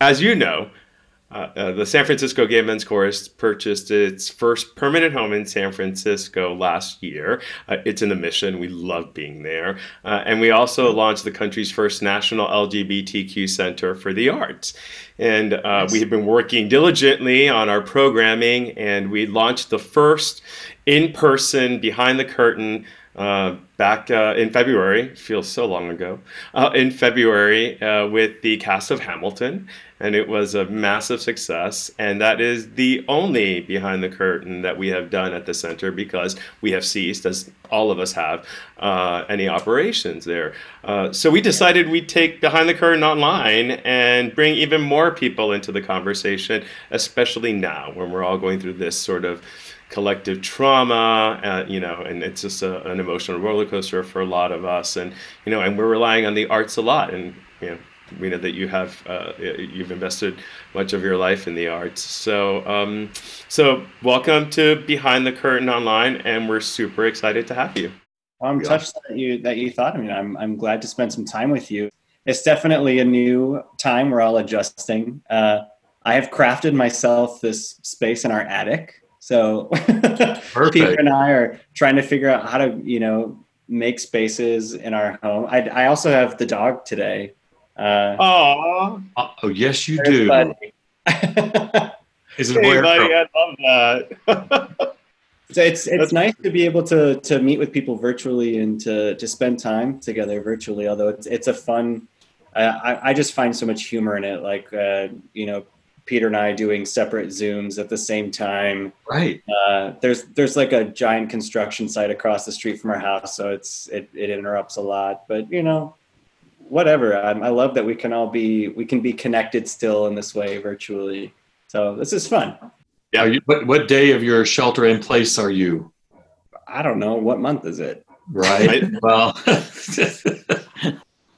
as you know, the San Francisco Gay Men's Chorus purchased its first permanent home in San Francisco last year. It's in the Mission. We love being there. And we also launched the country's first national LGBTQ Center for the Arts. And we have been working diligently on our programming, and we launched the first in-person Behind the Curtain back in February. Feels so long ago. In February with the cast of Hamilton. And it was a massive success. And that is the only Behind the Curtain that we have done at the center, because we have ceased, as all of us have, any operations there. So we decided we'd take Behind the Curtain online and bring even more people into the conversation, especially now when we're all going through this sort of collective trauma, and it's just an emotional roller coaster for a lot of us. And, and we're relying on the arts a lot. And, we know that you have you've invested much of your life in the arts. So so welcome to Behind the Curtain Online, and we're super excited to have you. Well, I'm touched that you thought of me. I'm glad to spend some time with you. It's definitely a new time. We're all adjusting. I have crafted myself this space in our attic. So Peter and I are trying to figure out how to, make spaces in our home. I also have the dog today. Oh, yes, you do. Is it hey, buddy, I love that. So it's nice to be able to meet with people virtually and to spend time together virtually. Although it's a fun, I just find so much humor in it. Like Peter and I doing separate Zooms at the same time. Right. There's like a giant construction site across the street from our house, so it interrupts a lot. But whatever. I love that we can be connected still in this way virtually. So this is fun. Yeah. What day of your shelter in place are you? I don't know. What month is it? Right. Well,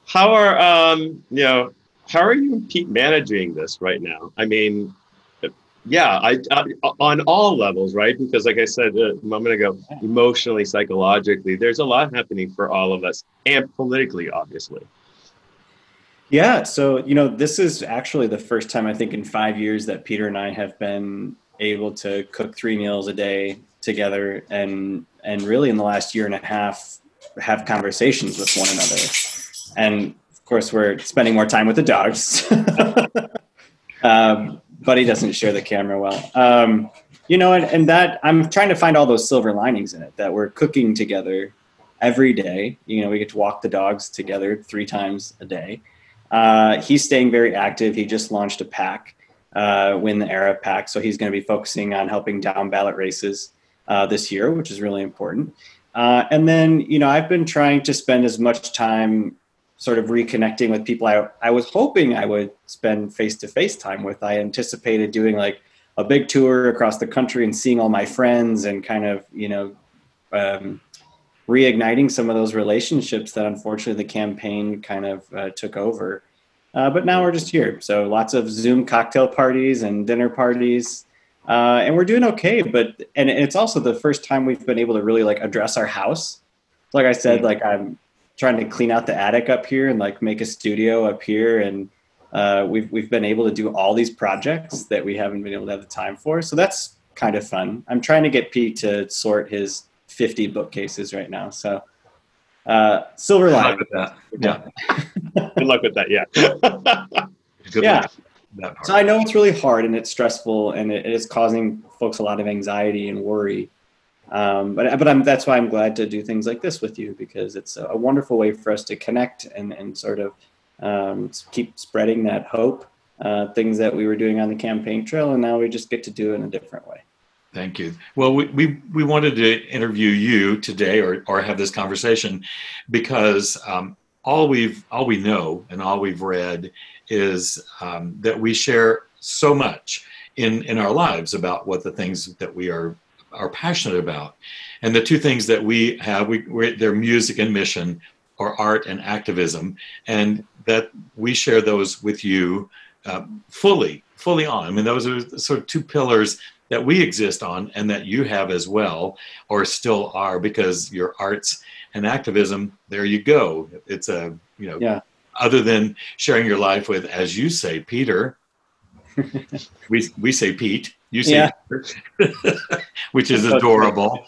how are you and Pete managing this right now? I mean, I on all levels, right? Because like I said a moment ago, emotionally, psychologically, there's a lot happening for all of us, and politically, obviously. Yeah. So, this is actually the first time I think in 5 years that Peter and I have been able to cook 3 meals a day together, and really in the last year and a half have conversations with one another. And of course, we're spending more time with the dogs. Buddy doesn't share the camera well. And that I'm trying to find all those silver linings in it, that we're cooking together every day. We get to walk the dogs together 3 times a day. He's staying very active. He just launched a PAC, Win the Era PAC. So he's going to be focusing on helping down ballot races this year, which is really important. And then, I've been trying to spend as much time sort of reconnecting with people I was hoping I would spend face-to-face time with. I anticipated doing like a big tour across the country and seeing all my friends and kind of, reigniting some of those relationships that unfortunately the campaign kind of took over. But now we're just here. So lots of Zoom cocktail parties and dinner parties. And we're doing okay. And it's also the first time we've been able to really like address our house. Like I said, like I'm trying to clean out the attic up here and like make a studio up here. And we've been able to do all these projects that we haven't been able to have the time for. So that's kind of fun. I'm trying to get Pete to sort his 50 bookcases right now. So silver lining. Good luck with that. Yeah. Good luck with that. Yeah. Good yeah. luck with that part. So I know it's really hard and it's stressful and it is causing folks a lot of anxiety and worry. But that's why I'm glad to do things like this with you, because it's a wonderful way for us to connect and sort of keep spreading that hope, things that we were doing on the campaign trail, and now we just get to do it in a different way. Thank you. Well, we wanted to interview you today or have this conversation because all we know and all we've read is that we share so much in our lives about what the things that we are passionate about. And the 2 things that we have, they're music and mission, or art and activism, and that we share those with you fully on. I mean, those are sort of 2 pillars that we exist on and that you have as well, or still are, because your arts and activism, there you go. It's other than sharing your life with, as you say, Peter, We say Pete. You say Yeah. Peter, which is adorable.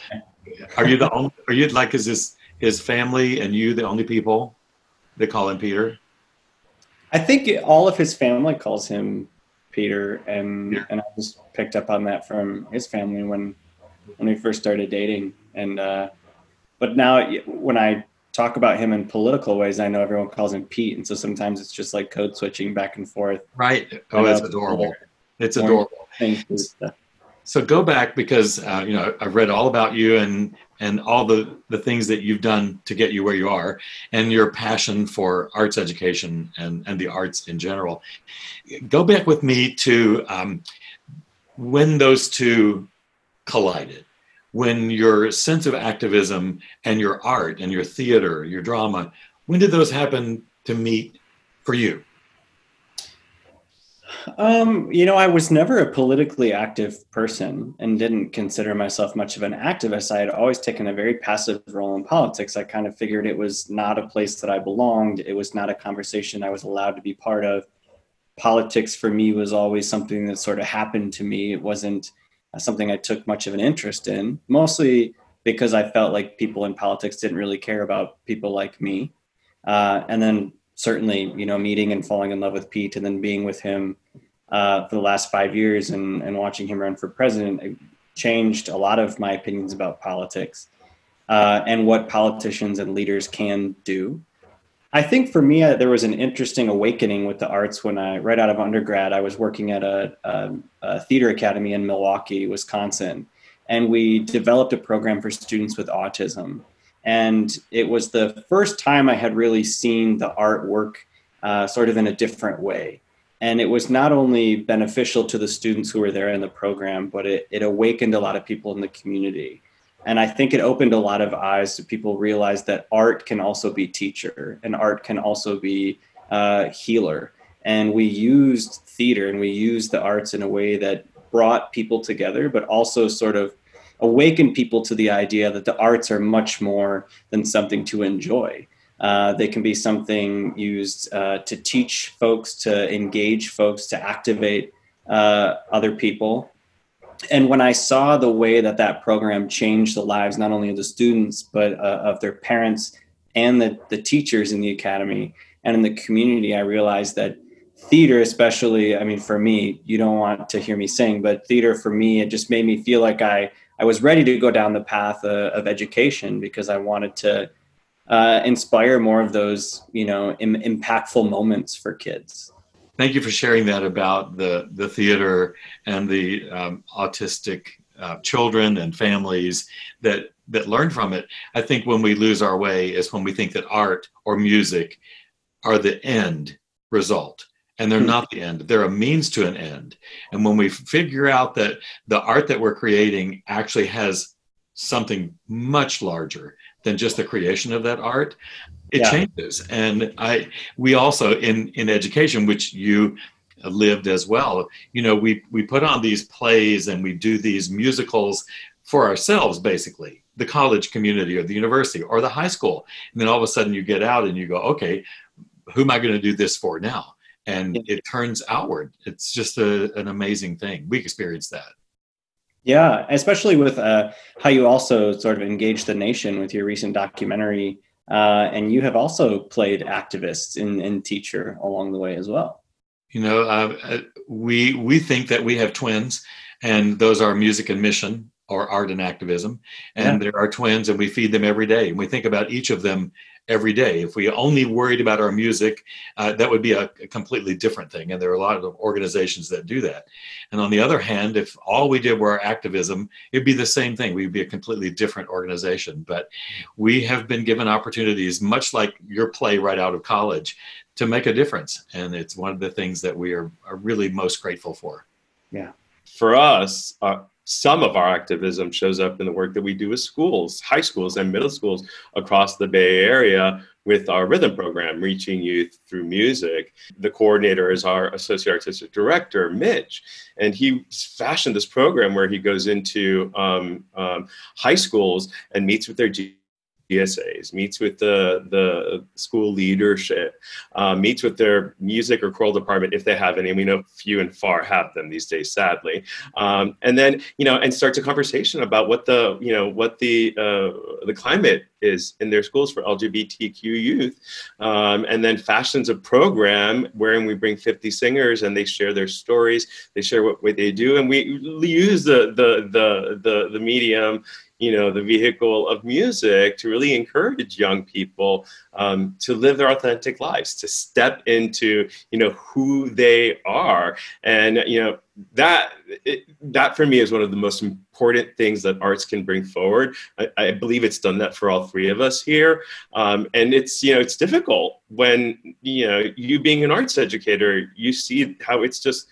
Are you the only? Are you like? Is this his family and you the only people that call him Peter? I think all of his family calls him Peter, and Yeah. I just picked up on that from his family when we first started dating. And but now when I talk about him in political ways, I know everyone calls him Pete, and so sometimes it's just like code switching back and forth. Right. Oh, it's adorable. It's adorable. So go back because you know, I've read all about you and all the things that you've done to get you where you are, and your passion for arts education and the arts in general. Go back with me to when those two collided, when your sense of activism and your art and your theater, your drama, when did those happen to meet for you? You know, I was never a politically active person and didn't consider myself much of an activist. I had always taken a very passive role in politics. I kind of figured it was not a place that I belonged. It was not a conversation I was allowed to be part of. Politics for me was always something that sort of happened to me. It wasn't something I took much of an interest in, mostly because I felt like people in politics didn't really care about people like me. And then certainly, you know, meeting and falling in love with Pete and then being with him for the last 5 years and watching him run for president, it changed a lot of my opinions about politics and what politicians and leaders can do. I think for me, there was an interesting awakening with the arts when right out of undergrad, I was working at a theater academy in Milwaukee, Wisconsin, and we developed a program for students with autism. And it was the first time I had really seen the artwork sort of in a different way. And it was not only beneficial to the students who were there in the program, but it awakened a lot of people in the community. And I think it opened a lot of eyes to people realize that art can also be teacher and art can also be healer. And we used theater and we used the arts in a way that brought people together, but also sort of awakened people to the idea that the arts are much more than something to enjoy. They can be something used to teach folks, to engage folks, to activate other people. And when I saw the way that that program changed the lives, not only of the students, but of their parents and the teachers in the academy and in the community, I realized that theater, especially, I mean, for me, you don't want to hear me sing, but theater for me, it just made me feel like I was ready to go down the path of education because I wanted to inspire more of those, you know, impactful moments for kids. Thank you for sharing that about the theater and the autistic children and families that learn from it. I think when we lose our way is when we think that art or music are the end result. And they're not the end. They're a means to an end. And when we figure out that the art that we're creating actually has something much larger than just the creation of that art, it changes. And we also in education, which you lived as well, you know, we put on these plays and we do these musicals for ourselves, basically, the college community or the university or the high school. And then all of a sudden you get out and you go, okay, who am I going to do this for now? And it turns outward. It's just an amazing thing. We experienced that. Yeah, especially with how you also sort of engage the nation with your recent documentary. And you have also played activists in teacher along the way as well. You know, we think that we have twins, and those are music and mission or art and activism. And there are twins, and we feed them every day. And we think about each of them every day. If we only worried about our music, that would be a completely different thing. And there are a lot of organizations that do that. And on the other hand, if all we did were our activism, it'd be the same thing. We'd be a completely different organization. But we have been given opportunities, much like your play right out of college, to make a difference. And it's one of the things that we are really most grateful for. Yeah. For us, some of our activism shows up in the work that we do with schools, high schools and middle schools across the Bay Area with our rhythm program, Reaching Youth Through Music. The coordinator is our associate artistic director, Mitch, and he fashioned this program where he goes into high schools and meets with their GSAs, meets with the school leadership, meets with their music or choral department if they have any. And we know few and far have them these days, sadly. And then, and starts a conversation about what the climate is in their schools for LGBTQ youth, and then fashions a program wherein we bring 50 singers and they share their stories, they share what they do, and we use the medium, the vehicle of music to really encourage young people to live their authentic lives, to step into who they are. And that for me is one of the most important things that arts can bring forward. I believe it's done that for all three of us here, and it's it's difficult when you being an arts educator, you see how it's just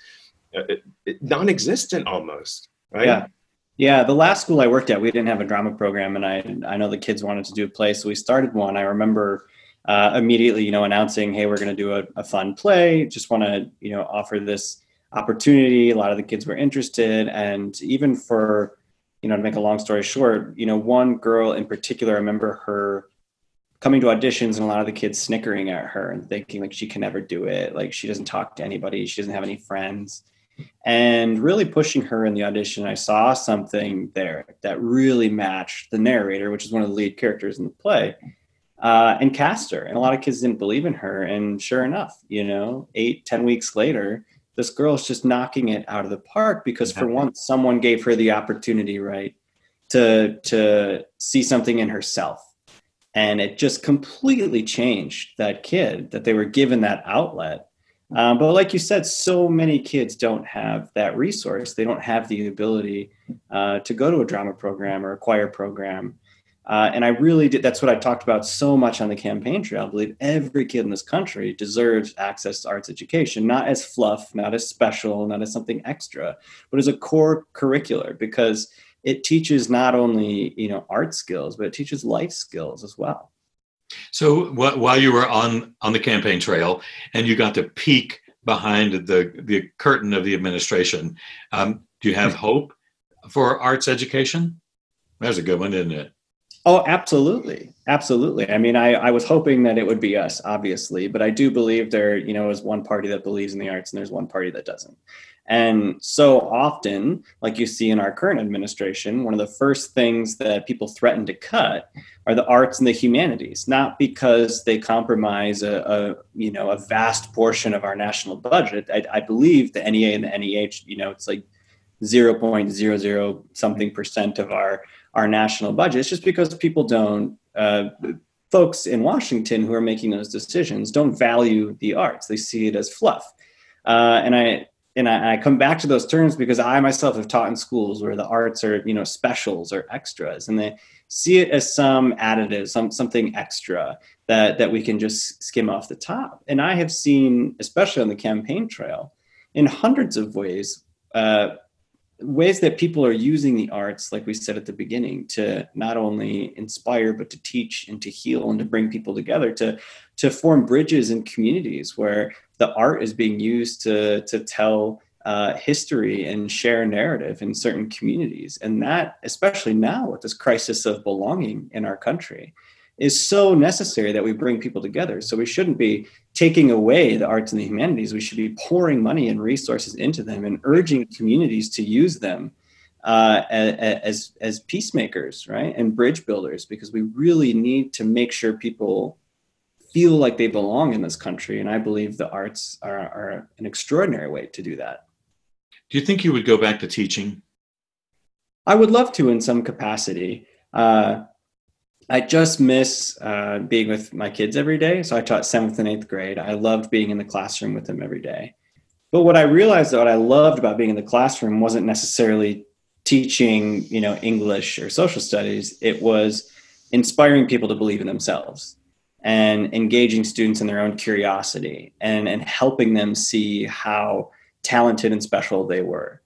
non-existent almost, right? Yeah, the last school I worked at, we didn't have a drama program, and I know the kids wanted to do a play, so we started one. I remember immediately, announcing, hey, we're going to do a fun play. Just want to, offer this opportunity. A lot of the kids were interested, and even for, to make a long story short, one girl in particular, I remember her coming to auditions and a lot of the kids snickering at her and thinking like she can never do it. Like she doesn't talk to anybody. She doesn't have any friends. And really pushing her in the audition, I saw something there that really matched the narrator, which is one of the lead characters in the play, and cast her. And a lot of kids didn't believe in her. And sure enough, 8-10 weeks later, this girl's just knocking it out of the park because for once, someone gave her the opportunity, right, to see something in herself. And it just completely changed that kid, that they were given that outlet. But like you said, so many kids don't have that resource. They don't have the ability to go to a drama program or a choir program. And I really did. That's what I talked about so much on the campaign trail. I believe every kid in this country deserves access to arts education, not as fluff, not as special, not as something extra, but as a core curricular, because it teaches not only, art skills, but it teaches life skills as well. So while you were on the campaign trail and you got to peek behind the curtain of the administration, do you have hope for arts education? That's a good one, isn't it? Oh, absolutely. Absolutely. I mean, I was hoping that it would be us, obviously, but I do believe there, is one party that believes in the arts and there's one party that doesn't. And so often, like you see in our current administration, one of the first things that people threaten to cut are the arts and the humanities, not because they compromise a vast portion of our national budget. I believe the NEA and the NEH, it's like 0.00 something percent of our national budget. It's just because people don't, folks in Washington who are making those decisions don't value the arts. They see it as fluff. And I come back to those terms because I myself have taught in schools where the arts are, specials or extras, and they see it as some additive, something extra that we can just skim off the top. And I have seen, especially on the campaign trail, in hundreds of ways that people are using the arts, like we said at the beginning, to not only inspire, but to teach and to heal and to bring people together, to form bridges in communities where the art is being used to tell history and share narrative in certain communities. And that, especially now with this crisis of belonging in our country, is so necessary that we bring people together. So we shouldn't be taking away the arts and the humanities. We should be pouring money and resources into them and urging communities to use them as peacemakers, right? And bridge builders, because we really need to make sure people feel like they belong in this country. And I believe the arts are an extraordinary way to do that. Do you think you would go back to teaching? I would love to in some capacity. I just miss being with my kids every day. So I taught 7th and 8th grade. I loved being in the classroom with them every day. But what I realized that what I loved about being in the classroom wasn't necessarily teaching, English or social studies. It was inspiring people to believe in themselves and engaging students in their own curiosity and helping them see how talented and special they were.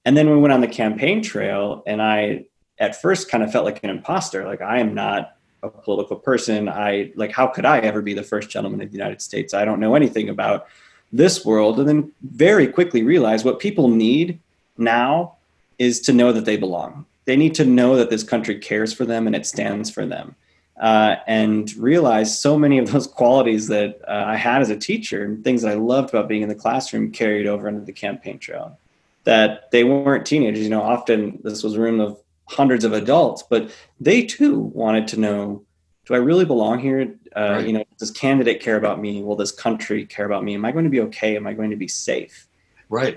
And then we went on the campaign trail, and I at first kind of felt like an imposter. Like, I am not a political person. How could I ever be the first gentleman of the United States? I don't know anything about this world. And then very quickly realized what people need now is to know that they belong. They need to know that this country cares for them and it stands for them. and realized so many of those qualities that I had as a teacher and things that I loved about being in the classroom carried over into the campaign trail. That they weren't teenagers, often this was a room of hundreds of adults, but they too wanted to know, do I really belong here? Right. Does candidate care about me? Will this country care about me? Am I going to be okay? Am I going to be safe? Right.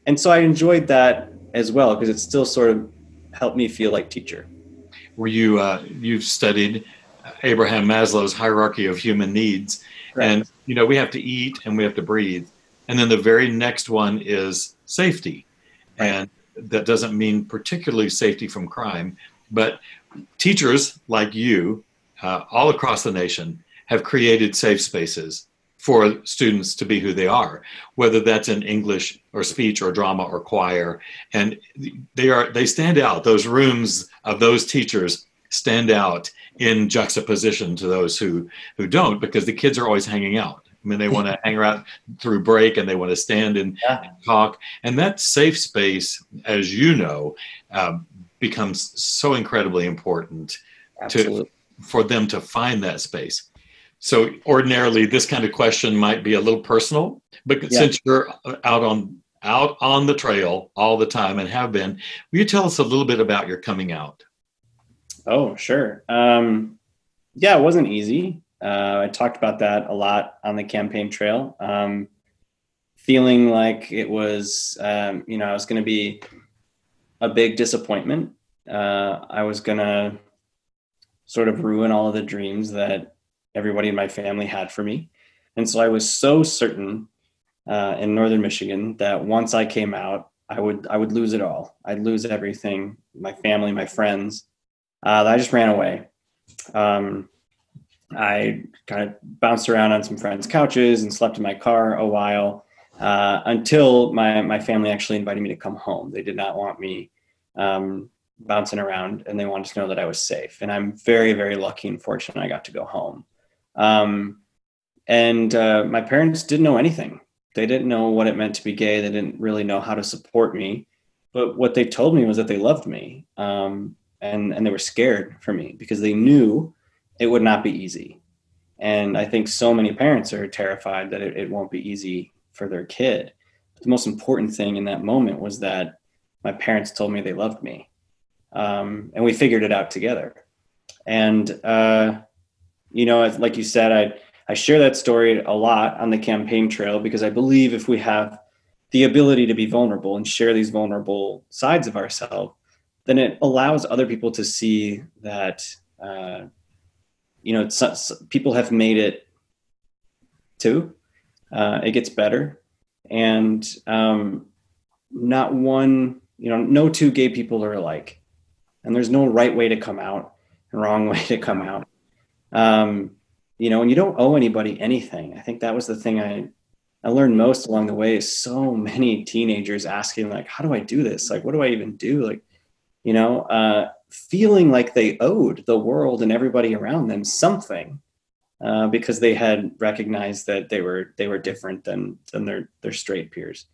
And so I enjoyed that as well, because it still sort of helped me feel like teacher. Were you've studied Abraham Maslow's hierarchy of human needs, Correct. and we have to eat and we have to breathe, and then the very next one is safety, Right. and that doesn't mean particularly safety from crime, but teachers like you, all across the nation, have created safe spaces for students to be who they are, whether that's in English or speech or drama or choir. And they stand out. Those rooms of those teachers stand out in juxtaposition to those who don't, because the kids are always hanging out. I mean, they want to hang around through break, and they want to stand and talk. And that safe space, as you know, becomes so incredibly important for them to find that space. So ordinarily, this kind of question might be a little personal, but since you're out on the trail all the time and have been, will you tell us a little bit about your coming out? Oh, sure. It wasn't easy. I talked about that a lot on the campaign trail. Feeling like it was, I was going to be a big disappointment. I was going to sort of ruin all of the dreams that everybody in my family had for me. And so I was so certain in Northern Michigan that once I came out, I would lose it all. I'd lose everything, my family, my friends. I just ran away. I kind of bounced around on some friends' couches and slept in my car a while until my family actually invited me to come home. They did not want me bouncing around, and they wanted to know that I was safe. And I'm very, very lucky and fortunate I got to go home. My parents didn't know anything. They didn't know what it meant to be gay. They didn't really know how to support me. But what they told me was that they loved me. And they were scared for me because they knew it would not be easy. And I think so many parents are terrified that it won't be easy for their kid. But the most important thing in that moment was that my parents told me they loved me. And we figured it out together. And, like you said, I share that story a lot on the campaign trail because I believe if we have the ability to be vulnerable and share these vulnerable sides of ourselves, then it allows other people to see that, people have made it too. It gets better. And not one, no two gay people are alike. And there's no right way to come out and wrong way to come out. And you don't owe anybody anything. I think that was the thing I learned most along the way is so many teenagers asking, like, how do I do this? Like, what do I even do? Like, feeling like they owed the world and everybody around them something because they had recognized that they were different than their straight peers.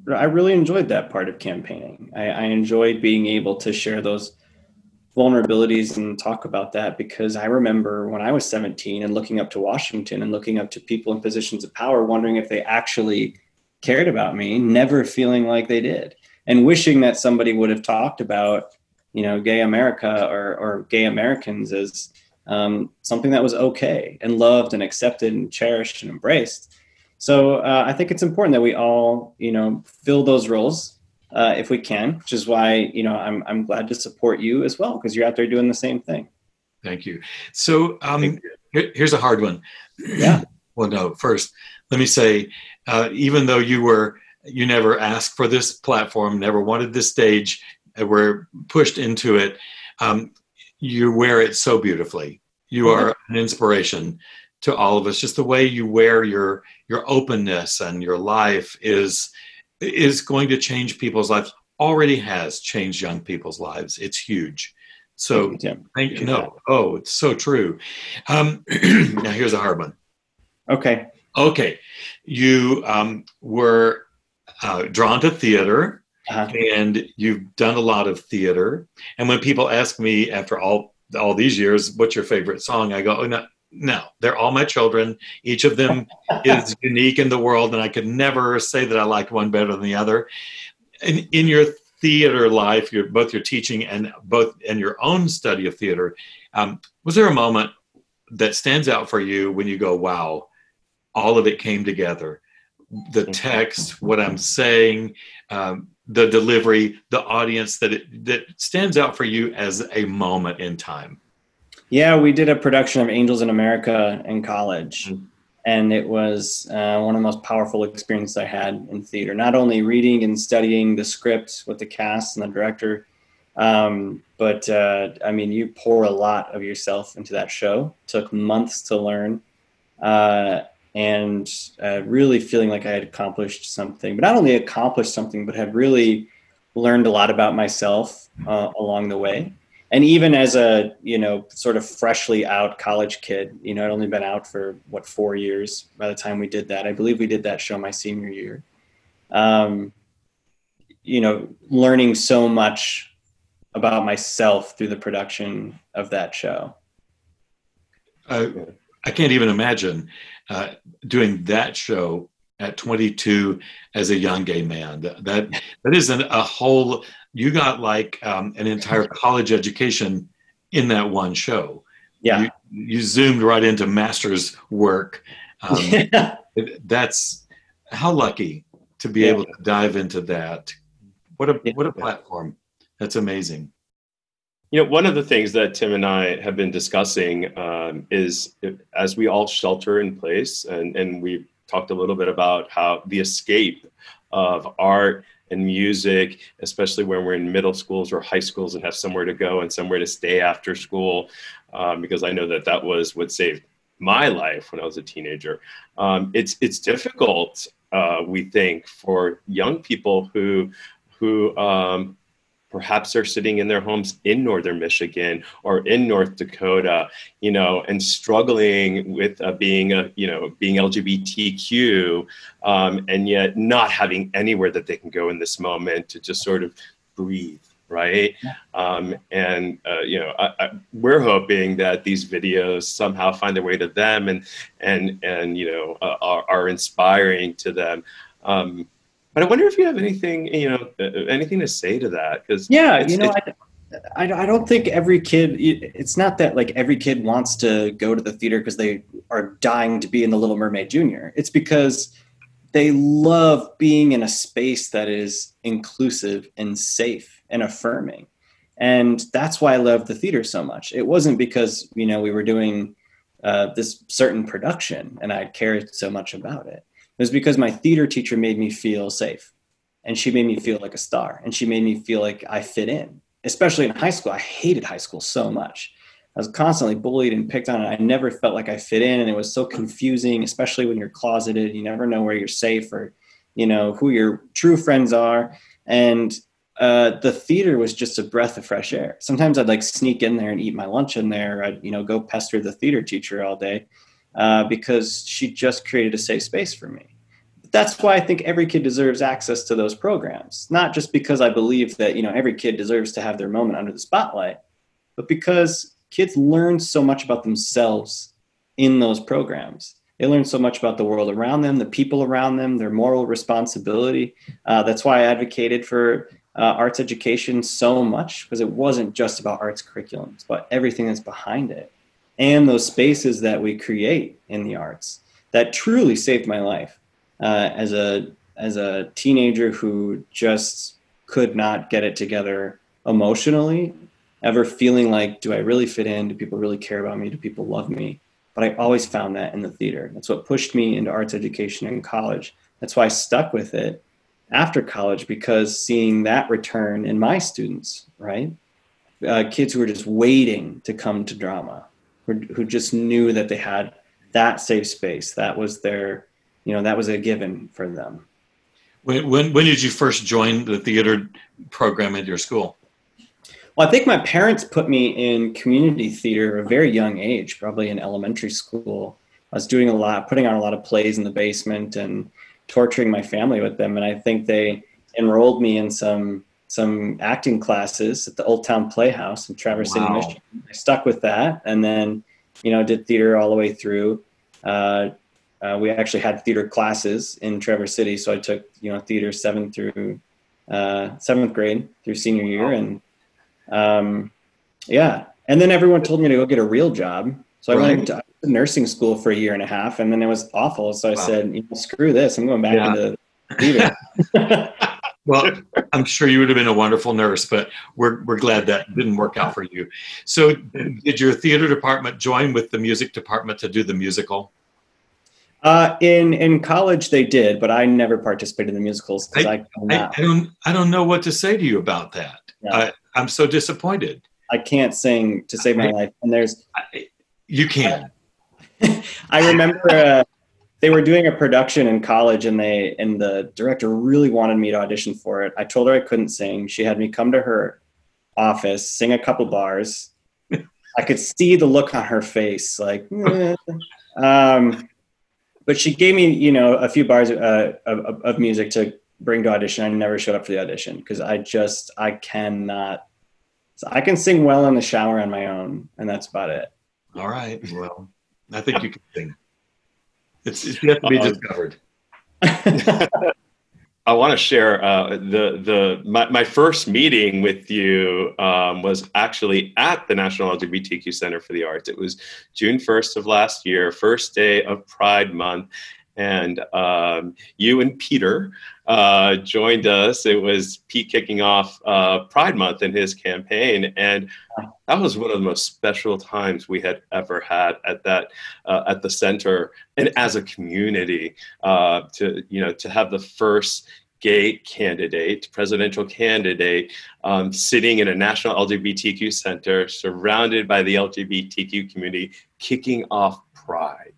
I really enjoyed that part of campaigning. I enjoyed being able to share those vulnerabilities and talk about that because I remember when I was 17 and looking up to Washington and looking up to people in positions of power, wondering if they actually cared about me, never feeling like they did, and wishing that somebody would have talked about, gay America or gay Americans as something that was okay and loved and accepted and cherished and embraced. So I think it's important that we all, fill those roles if we can, which is why, I'm glad to support you as well, because you're out there doing the same thing. Thank you. So here's a hard one. Yeah. Well, no, first, let me say, even though you never asked for this platform, never wanted this stage, were pushed into it, you wear it so beautifully. You are an inspiration to all of us. Just the way you wear your openness and your life is going to change people's lives, already has changed young people's lives. It's huge. So thank you. No. Oh, it's so true. Now here's a hard one. Okay. You were drawn to theater, and you've done a lot of theater. And when people ask me after all all these years, what's your favorite song? I go, oh, no, no, they're all my children. Each of them is unique in the world, and I could never say that I like one better than the other. In your theater life, both your teaching and your own study of theater, was there a moment that stands out for you when you go, wow, all of it came together? The text, what I'm saying, the delivery, the audience, that stands out for you as a moment in time. Yeah, we did a production of Angels in America in college. Mm-hmm. And it was one of the most powerful experiences I had in theater. Not only reading and studying the script with the cast and the director, but I mean, you pour a lot of yourself into that show. It took months to learn, and really feeling like I had accomplished something. But not only accomplished something, but had really learned a lot about myself along the way. And even as a, sort of freshly out college kid, I'd only been out for 4 years by the time we did that. I believe we did that show my senior year. Learning so much about myself through the production of that show. I can't even imagine doing that show at 22 as a young gay man. That isn't a whole. You got like an entire college education in that one show. Yeah, you zoomed right into master's work. That's how lucky to be able to dive into that. What a platform! That's amazing. One of the things that Tim and I have been discussing is, as we all shelter in place, and we've talked a little bit about how the escape of art and music, especially when we're in middle schools or high schools and have somewhere to go and somewhere to stay after school, because I know that was what saved my life when I was a teenager. It's difficult, we think, for young people who perhaps are sitting in their homes in Northern Michigan or in North Dakota, and struggling with being LGBTQ, and yet not having anywhere that they can go in this moment to just sort of breathe, right? We're hoping that these videos somehow find their way to them and are inspiring to them. But I wonder if you have anything to say to that, because I don't think every kid. It's not that like every kid wants to go to the theater because they are dying to be in The Little Mermaid Jr. It's because they love being in a space that is inclusive and safe and affirming, and that's why I love the theater so much. It wasn't because we were doing this certain production and I cared so much about it. It was because my theater teacher made me feel safe, and she made me feel like a star, and she made me feel like I fit in, especially in high school. I hated high school so much. I was constantly bullied and picked on, and I never felt like I fit in. And it was so confusing, especially when you're closeted. You never know where you're safe or, who your true friends are. And the theater was just a breath of fresh air. Sometimes I'd like sneak in there and eat my lunch in there. I'd, go pester the theater teacher all day. Because she just created a safe space for me. That's why I think every kid deserves access to those programs, not just because I believe that, every kid deserves to have their moment under the spotlight, but because kids learn so much about themselves in those programs. They learn so much about the world around them, the people around them, their moral responsibility. That's why I advocated for arts education so much, because it wasn't just about arts curriculum. It's about everything that's behind it. And those spaces that we create in the arts that truly saved my life as a teenager who just could not get it together emotionally, ever feeling like, do I really fit in? Do people really care about me? Do people love me? But I always found that in the theater. That's what pushed me into arts education in college. That's why I stuck with it after college, because seeing that return in my students, right? Kids who were just waiting to come to drama, who just knew that they had that safe space. That was their, that was a given for them. When did you first join the theater program at your school? Well, I think my parents put me in community theater at a very young age, probably in elementary school. I was putting on a lot of plays in the basement and torturing my family with them. And I think they enrolled me in some some acting classes at the Old Town Playhouse in Traverse City, Wow. Michigan. I stuck with that, and then, did theater all the way through. We actually had theater classes in Traverse City, so I took, theater seventh grade through senior year, and and then everyone told me to go get a real job. So I went to nursing school for a year and a half, and then it was awful. So I said, screw this, I'm going back into theater. Well, I'm sure you would have been a wonderful nurse, but we're glad that didn't work out for you. So did your theater department join with the music department to do the musical? In college they did, but I never participated in the musicals because I don't know what to say to you about that. Yeah. I'm so disappointed. I can't sing to save my life. And you can. I remember they were doing a production in college, and the director really wanted me to audition for it. I told her I couldn't sing. She had me come to her office, sing a couple bars. I could see the look on her face, like, but she gave me, a few bars of music to bring to audition. I never showed up for the audition because I cannot. So I can sing well in the shower on my own, and that's about it. All right. Well, I think you can sing. It's yet to be discovered. I want to share my first meeting with you was actually at the National LGBTQ Center for the Arts. It was June 1st of last year, first day of Pride Month. And you and Peter joined us. It was Pete kicking off Pride Month in his campaign, and that was one of the most special times we had ever had at the center, and as a community, to have the first gay candidate, presidential candidate, sitting in a national LGBTQ center, surrounded by the LGBTQ community, kicking off Pride.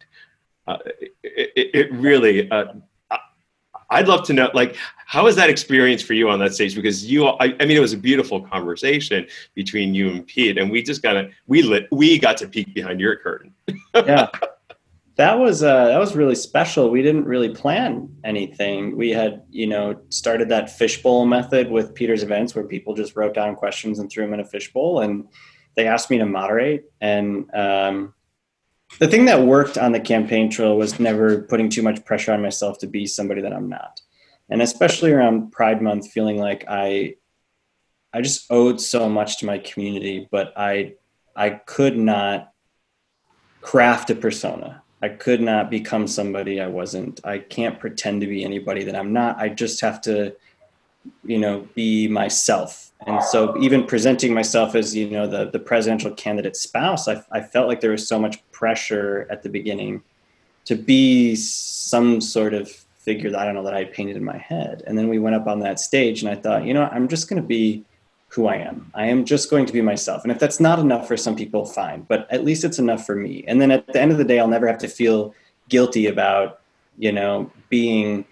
It really, I'd love to know, how was that experience for you on that stage? Because it was a beautiful conversation between you and Pete, and we got to peek behind your curtain. Yeah, that was really special. We didn't really plan anything. We had, started that fishbowl method with Peter's events, where people just wrote down questions and threw them in a fishbowl, and they asked me to moderate. And the thing that worked on the campaign trail was never putting too much pressure on myself to be somebody that I'm not. And especially around Pride Month, feeling like I just owed so much to my community, but I could not craft a persona. I could not become somebody I wasn't. I can't pretend to be anybody that I'm not. I just have to, be myself. And so even presenting myself as, the presidential candidate spouse, I felt like there was so much pressure at the beginning to be some sort of figure that I don't know that I painted in my head. And then we went up on that stage, and I thought, I'm just going to be who I am. I am just going to be myself. And if that's not enough for some people, fine, but at least it's enough for me. And then at the end of the day, I'll never have to feel guilty about, being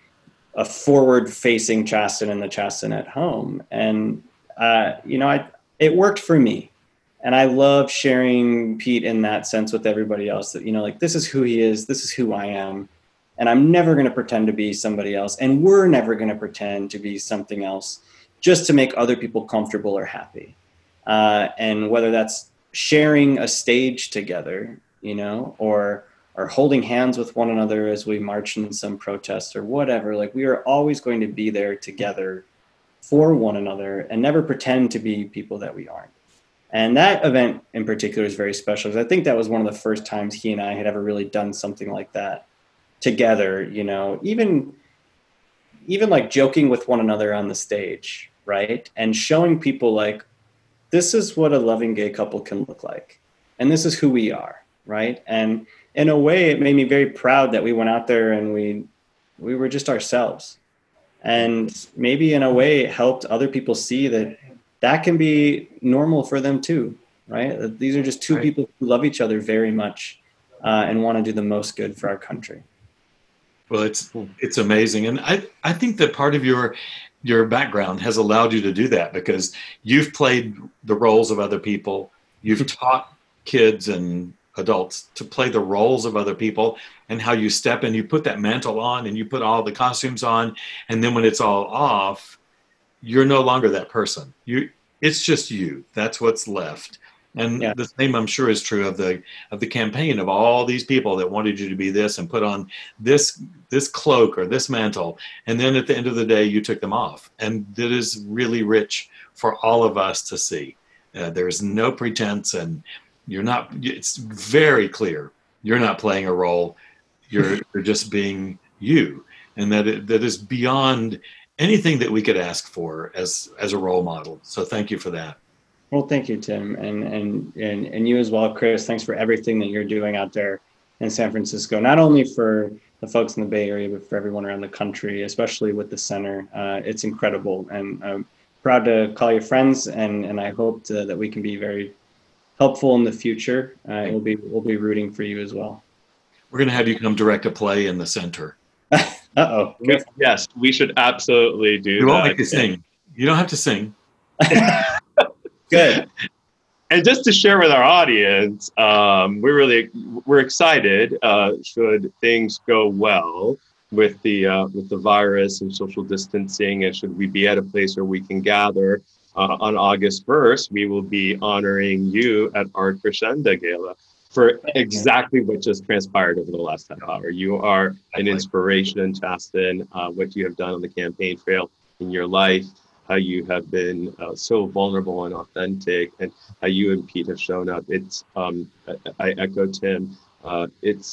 a forward-facing Chasten and the Chasten at home. And, it worked for me. And I love sharing Pete in that sense with everybody else that, this is who he is, this is who I am. And I'm never going to pretend to be somebody else. And we're never going to pretend to be something else just to make other people comfortable or happy. And whether that's sharing a stage together, or holding hands with one another as we march in some protests or whatever, we are always going to be there together for one another and never pretend to be people that we aren't. And that event in particular is very special, because I think that was one of the first times he and I had ever really done something like that together, even joking with one another on the stage, right? And showing people this is what a loving gay couple can look like. And this is who we are, right? And in a way, it made me very proud that we went out there and we were just ourselves. And maybe in a way it helped other people see that can be normal for them too, right? These are just two people who love each other very much and want to do the most good for our country. Well, it's amazing. And I think that part of your background has allowed you to do that, because you've played the roles of other people. You've taught kids and adults to play the roles of other people, and how you step in, you put that mantle on and you put all the costumes on. And then when it's all off, you're no longer that person. It's just you. That's what's left. And Yeah. the same, I'm sure, is true of the campaign, of all these people that wanted you to be this and put on this cloak or this mantle, and then at the end of the day, you took them off. And that is really rich for all of us to see. There's no pretense, and you're not. It's very clear you're not playing a role. You're just being you, and that is beyond anything that we could ask for as a role model. So thank you for that. Well, thank you, Tim, and you as well, Chris. Thanks for everything that you're doing out there in San Francisco, not only for the folks in the Bay Area, but for everyone around the country, especially with the center. It's incredible, and I'm proud to call you friends, and I hope that we can be very helpful in the future. We'll be rooting for you as well. We're going to have you come direct a play in the center. Uh-oh. Yes, we should absolutely do that. We won't make you sing. You don't have to sing. Good. And just to share with our audience, we're excited. Should things go well with the virus and social distancing, and should we be at a place where we can gather on August 1st, we will be honoring you at our Crescenda Gala for exactly what just transpired over the last half hour. You are an inspiration, Chasten. What you have done on the campaign trail in your life, how you have been so vulnerable and authentic, and how you and Pete have shown up. It's I echo Tim.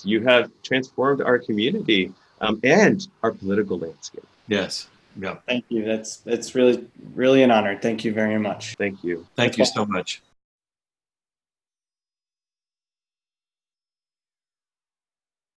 You have transformed our community and our political landscape. Yes. Yeah. Thank you. That's really an honor. Thank you very much. Thank you. Thank you so much.